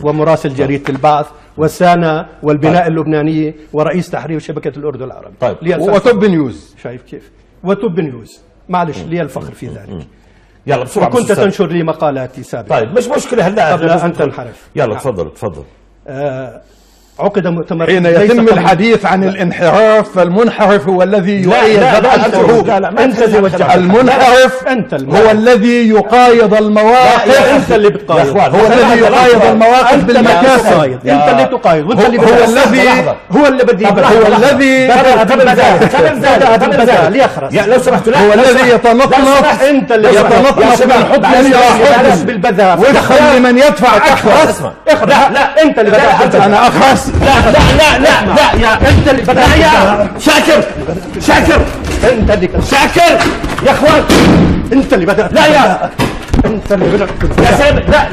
ومراسل جريدة البعث والسانا والبناء اللبنانية ورئيس تحرير شبكة الأردن العربي. طيب وتوب نيوز. شايف كيف؟ وتوب نيوز، معلش لي الفخر في ذلك. يلا بسرعة. وكنت تنشر لي مقالاتي سابقا. طيب مش مشكلة هلا قبل أن تنحرف. يلا تفضل تفضل. عقد مؤتمر حين يتم الحديث عن الانحراف فالمنحرف هو الذي يؤيد ذبح الشعوب. أنت اللي وجهت. المنحرف هو الذي يقايض المواقف. أنت اللي بتقايض. هو الذي يقايض المواقف بالمكاسب. أنت اللي تقايض وأنت اللي هو الذي بدأ ليخرس. لو سمحتوا هو الذي يتنطط. أنت اللي يتنطط من حكم إلى حكم بالبذاء وفقا لمن يدفع تحرص. لا أنت اللي بدأت. أنا أخرس. لا يا أنت اللي بدأت. لا يا شاكر أنت اللي شاكر يا أخوان أنت اللي بدأت. لا يا أنت اللي بدأت. يا سامي لا